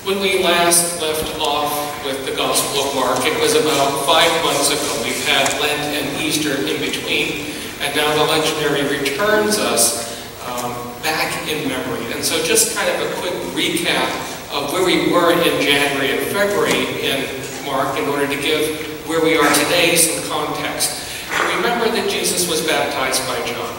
When we last left off with the Gospel of Mark, it was about 5 months ago. We've had Lent and Easter in between, and now the lectionary returns us back in memory. And so just kind of a quick recap of where we were in January and February in Mark in order to give where we are today some context. And remember that Jesus was baptized by John.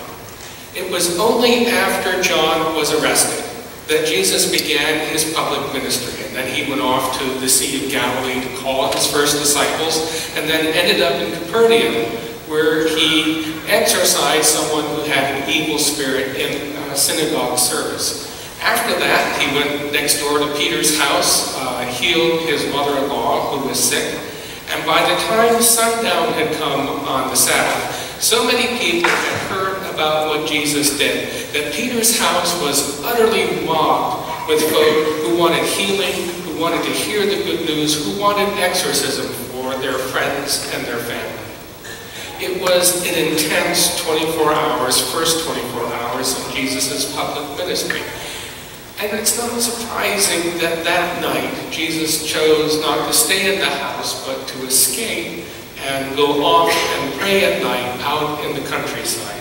It was only after John was arrested that Jesus began his public ministry, and then he went off to the Sea of Galilee to call his first disciples, and then ended up in Capernaum, where he exorcised someone who had an evil spirit in a synagogue service. After that, he went next door to Peter's house, healed his mother-in-law who was sick, and by the time sundown had come on the Sabbath, so many people had heard about what Jesus did that Peter's house was utterly mobbed with folk who wanted healing, who wanted to hear the good news, who wanted exorcism for their friends and their family. It was an intense 24 hours, first 24 hours of Jesus' public ministry. And it's not surprising that that night Jesus chose not to stay in the house, but to escape and go off and pray at night out in the countryside.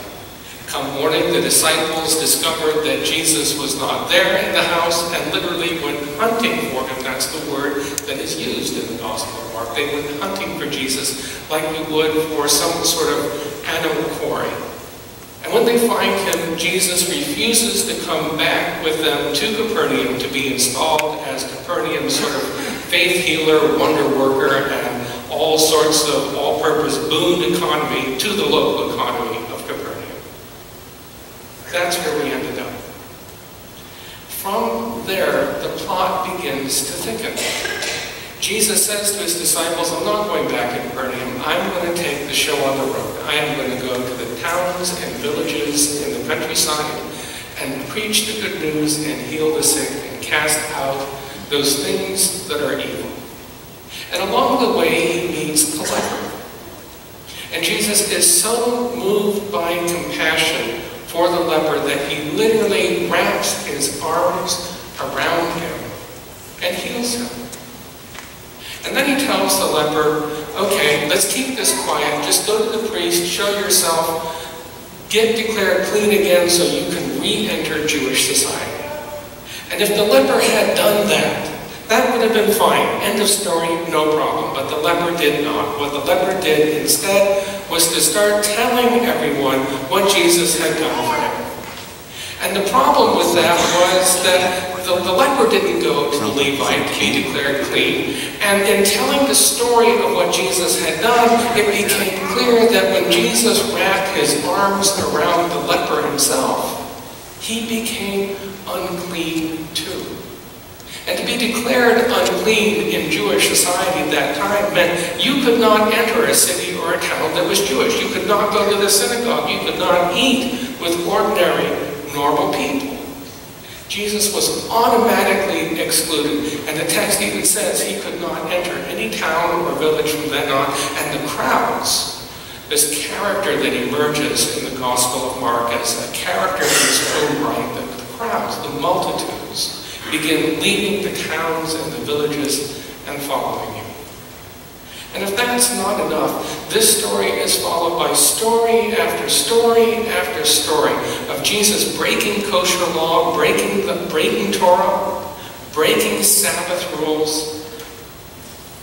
Come morning, the disciples discovered that Jesus was not there in the house and literally went hunting for him. That's the word that is used in the Gospel of Mark. They went hunting for Jesus like we would for some sort of animal quarry. And when they find him, Jesus refuses to come back with them to Capernaum to be installed as Capernaum's sort of faith healer, wonder worker, and all sorts of all-purpose boon economy to the local economy of Capernaum. That's where we ended up. From there, the plot begins to thicken. Jesus says to his disciples, I'm not going back to Capernaum. I'm going to take the show on the road. I am going to go to the towns and villages in the countryside and preach the good news and heal the sick and cast out those things that are evil. And along the way, he meets a leper. And Jesus is so moved by compassion for the leper that he literally wraps his arms around him and heals him. And then he tells the leper, okay, let's keep this quiet. Just go to the priest, show yourself, get declared clean again so you can re-enter Jewish society. And if the leper had done that, that would have been fine. End of story, no problem. But the leper did not. What the leper did instead was to start telling everyone what Jesus had done for him. And the problem with that was that the leper didn't go to the Levite to be declared clean. And in telling the story of what Jesus had done, it became clear that when Jesus wrapped his arms around the leper himself, he became unclean too. And to be declared unclean in Jewish society at that time meant you could not enter a city or a town that was Jewish. You could not go to the synagogue. You could not eat with ordinary, normal people. Jesus was automatically excluded, and the text even says he could not enter any town or village from then on. And the crowds, this character that emerges in the Gospel of Mark as a character in his own right, the crowds, the multitudes, begin leaving the towns and the villages and following him. And if that's not enough, this story is followed by story after story after story of Jesus breaking kosher law, breaking Torah, breaking Sabbath rules.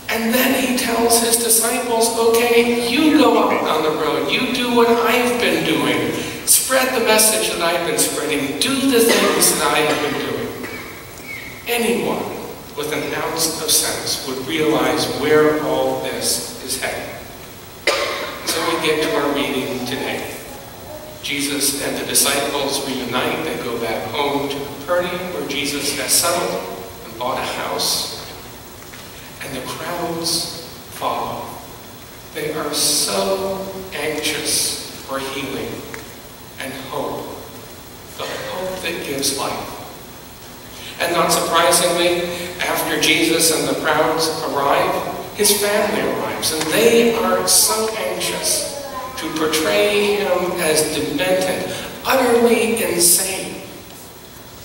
And then he tells his disciples, okay, you go out on the road, you do what I've been doing. Spread the message that I've been spreading. Do the things that I have been doing. Anyone with an ounce of sense would realize where all this is headed. So we get to our reading today. Jesus and the disciples reunite. They go back home to Capernaum, where Jesus has settled and bought a house. And the crowds follow. They are so anxious for healing and hope. The hope that gives life. And not surprisingly, after Jesus and the crowds arrive, his family arrives, and they are so anxious to portray him as demented, utterly insane.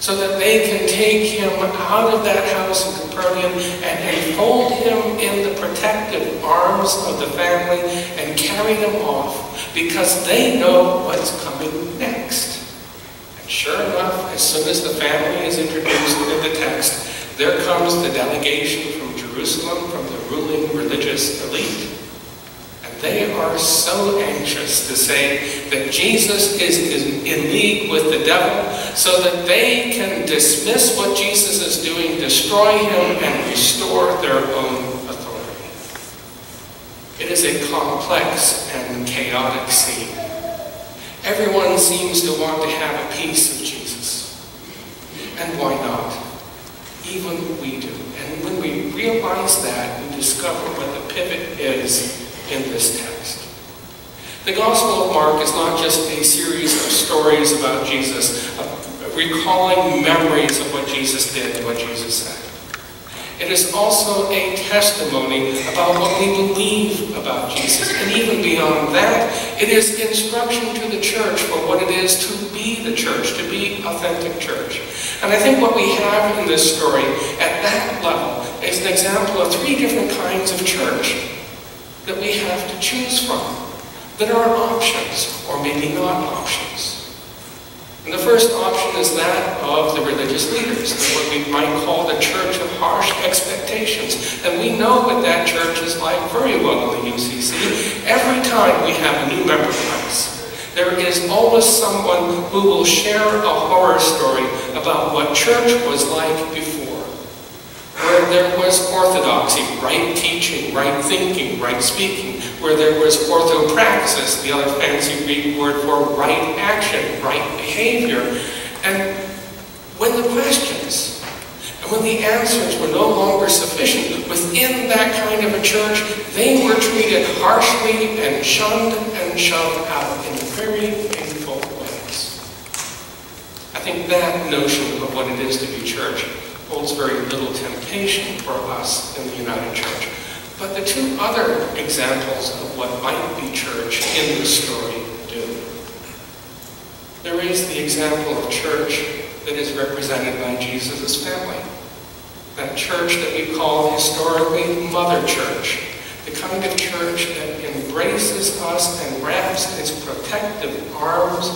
so that they can take him out of that house in Capernaum and enfold him in the protective arms of the family and carry them off, because they know what's coming next. And sure enough, as soon as the family is introduced in the text, there comes the delegation from Jerusalem, from the ruling religious elite. And they are so anxious to say that Jesus is in league with the devil, so that they can dismiss what Jesus is doing, destroy him, and restore their own authority. It is a complex and chaotic scene. Everyone seems to want to have a piece of Jesus. And why not? Even we do. And when we realize that, we discover what the pivot is in this text. The Gospel of Mark is not just a series of stories about Jesus, recalling memories of what Jesus did and what Jesus said. It is also a testimony about what we believe about Jesus. And even beyond that, it is instruction to the church for what it is to be the church, to be authentic church. And I think what we have in this story at that level is an example of three different kinds of church that we have to choose from, that are options, or maybe not options. And the first option is that of the religious leaders, what we might call the church of harsh expectations. And we know what that church is like very well in the UCC. Every time we have a new member class, there is always someone who will share a horror story about what church was like before, where there was orthodoxy, right teaching, right thinking, right speaking, where there was orthopraxis, the other fancy Greek word for right action, right behavior. And when the questions and when the answers were no longer sufficient within that kind of a church, they were treated harshly and shunned and shoved out in very painful ways. I think that notion of what it is to be church holds very little temptation for us in the United Church. But the two other examples of what might be church in this story do. There is the example of church that is represented by Jesus' family. That church that we call historically Mother Church. The kind of church that embraces us and wraps its protective arms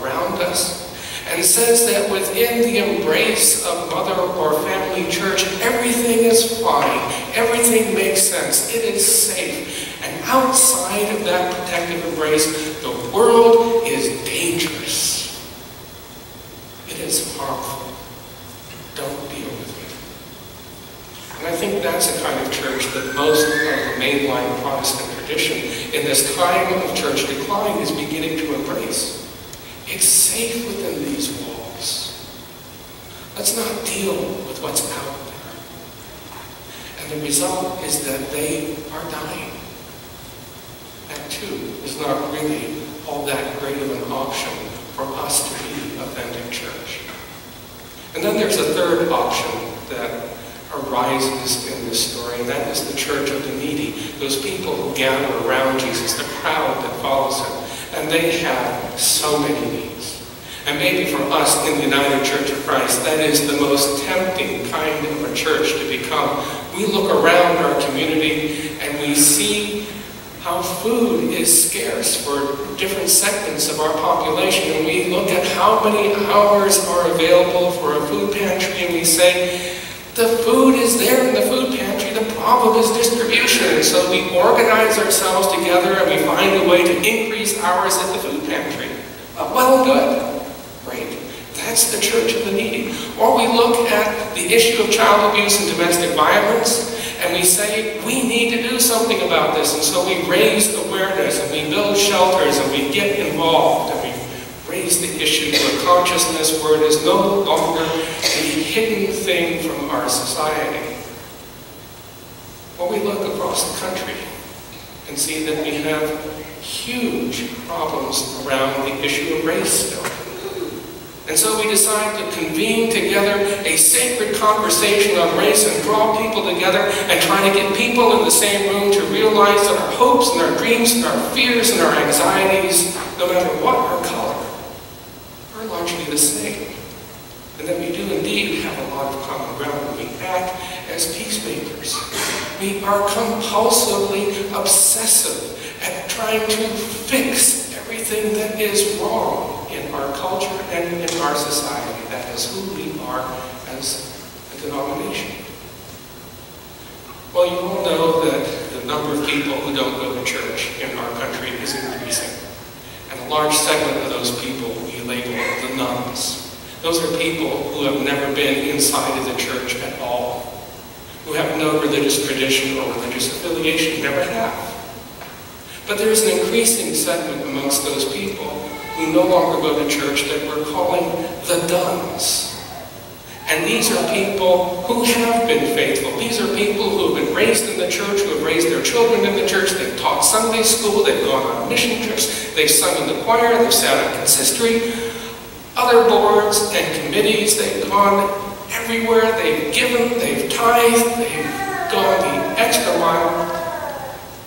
around us, and says that within the embrace of mother or family church, everything is fine, everything makes sense, it is safe. And outside of that protective embrace, the world is dangerous. It is harmful. Don't deal with it. And I think that's the kind of church that most of the mainline Protestant tradition in this time of church decline is beginning to embrace. It's safe within these walls. Let's not deal with what's out there. And the result is that they are dying. That too is not really all that great of an option for us to be authentic church. And then there's a third option that arises in this story, and that is the church of the needy, those people who gather around Jesus, the crowd that follows him. And they have so many needs. And maybe for us in the United Church of Christ, that is the most tempting kind of a church to become. We look around our community and we see how food is scarce for different segments of our population. And we look at how many hours are available for a food pantry, and we say, the food is there in the food pantry, the problem is distribution. And so we organize ourselves together and we find a way to increase hours at the food pantry. Well, good. Great. That's the church of the needy. Or we look at the issue of child abuse and domestic violence, and we say, we need to do something about this. And so we raise awareness, and we build shelters, and we get involved, and we raise the issue to a consciousness where it is no longer a hidden thing from our society. Or we look across the country and see that we have huge problems around the issue of race still. And so we decide to convene together a sacred conversation on race and draw people together and try to get people in the same room to realize that our hopes and our dreams and our fears and our anxieties, no matter what our color, are largely the same. and that we do indeed have a lot of common ground when we act as peacemakers. We are compulsively obsessive at trying to fix everything that is wrong in our culture and in our society. That is who we are as a denomination. Well, you all know that the number of people who don't go to church in our country is increasing. And a large segment of those people we label the nones. Those are people who have never been inside of the church at all, who have no religious tradition or religious affiliation, never have. But there is an increasing segment amongst those people who no longer go to church that we're calling the dones. And these are people who have been faithful. These are people who have been raised in the church, who have raised their children in the church. They've taught Sunday school, they've gone on mission trips, they've sung in the choir, they've sat on consistory, other boards and committees. They've gone everywhere, they've given, they've tithed, they've gone the extra mile.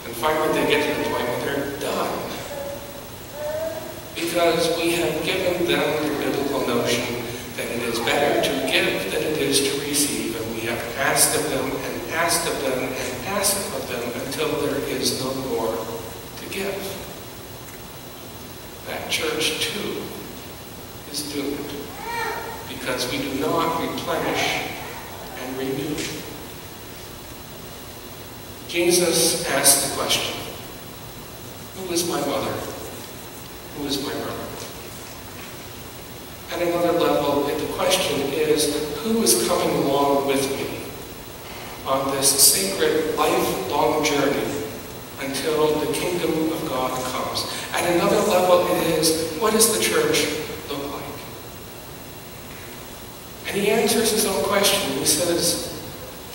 And finally they get to the point where they're done. Because we have given them the biblical notion that it is better to give than it is to receive. And we have asked of them and asked of them and asked of them until there is no more to give. That church, too, is doomed because we do not replenish and renew. Jesus asked the question, who is my mother? Who is my brother? At another level, the question is, who is coming along with me on this sacred lifelong journey until the kingdom of God comes? At another level, it is, what does the church look like? And he answers his own question. He says,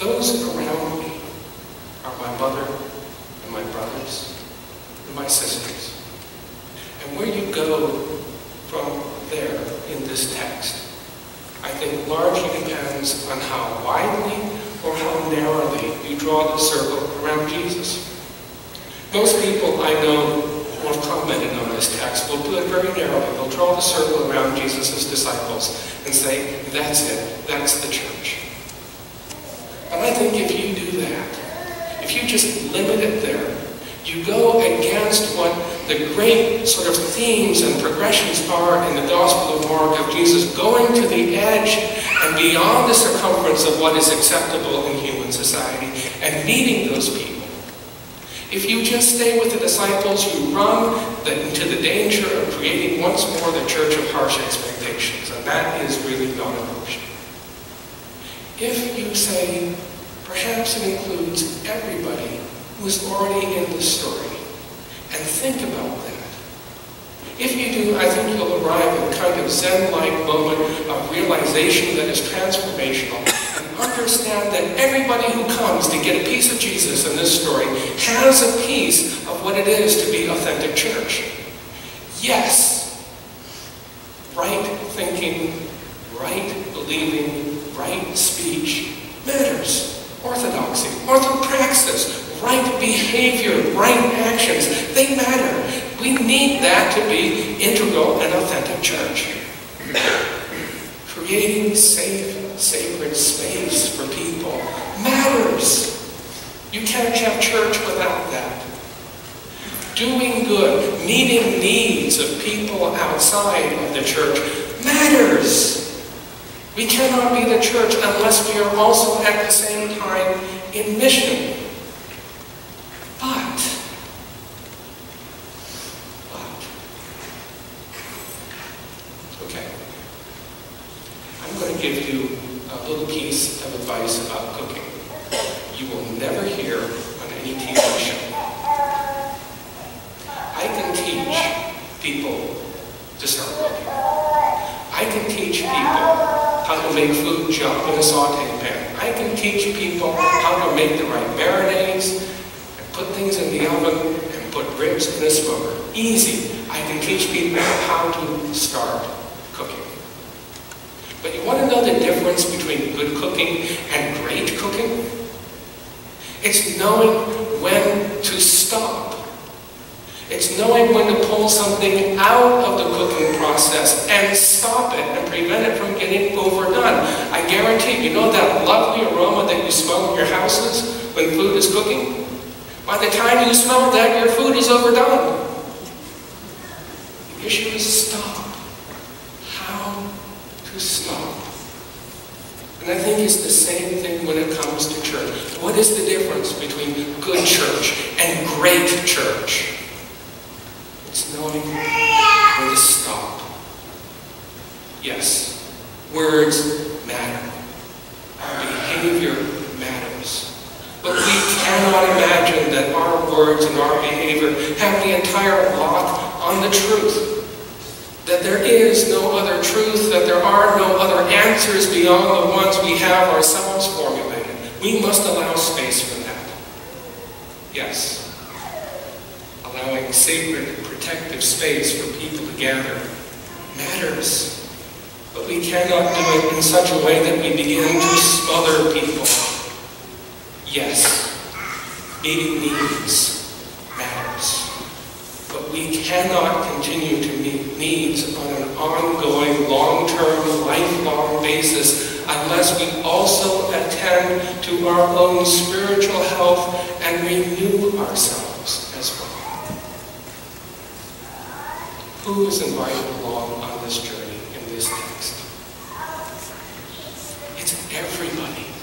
those around me are my mother and my brothers and my sisters. And where you go from there in this text, I think largely depends on how widely or how narrowly you draw the circle around Jesus. Most people I know who have commented on this text will do it very narrowly. They'll draw the circle around Jesus' disciples and say, that's it, that's the church. But I think if you do that, if you just limit it there, you go against what the great sort of themes and progressions are in the Gospel of Mark of Jesus going to the edge and beyond the circumference of what is acceptable in human society and meeting those people. If you just stay with the disciples, you run into the danger of creating once more the church of harsh expectations, and that is really not an option. If you say, perhaps it includes everybody who is already in the story, and think about that. If you do, I think you'll arrive at a kind of Zen-like moment of realization that is transformational, and understand that everybody who comes to get a piece of Jesus in this story has a piece of what it is to be authentic church. Yes, right thinking, right believing, right speech matters. Orthodoxy, orthopraxis, right behavior, right actions, they matter. We need that to be integral and authentic church. Creating safe, sacred space for people matters. You can't have church without that. Doing good, meeting needs of people outside of the church matters. We cannot be the church unless we are also at the same time in mission. But, okay. I'm going to give you a little piece of advice about cooking. You will never hear on any TV show. I can teach people to start cooking. I can teach people how to make food jump in a sauté pan. I can teach people how to make the right marinades, and put things in the oven, and put ribs in a smoker. Easy. I can teach people how to start cooking. But you want to know the difference between good cooking and great cooking? It's knowing when to stop. It's knowing when to pull something out of the cooking process and stop it and prevent it from getting overdone. I guarantee, you know that lovely aroma that you smell in your houses when food is cooking? By the time you smell that, your food is overdone. The issue is stop. How to stop. And I think it's the same thing when it comes to church. What is the difference between good church and great church? It's knowing when to stop. Yes, words matter. Our behavior matters. But we cannot imagine that our words and our behavior have the entire lock on the truth. That there is no other truth, that there are no other answers beyond the ones we have ourselves formulated. We must allow space for that. Yes. Allowing sacred, protective space for people to gather matters. But we cannot do it in such a way that we begin to smother people. Yes, meeting needs matters. But we cannot continue to meet needs on an ongoing, long-term, lifelong basis unless we also attend to our own spiritual health and renew ourselves as well. Who is invited along on this journey in this text? It's everybody.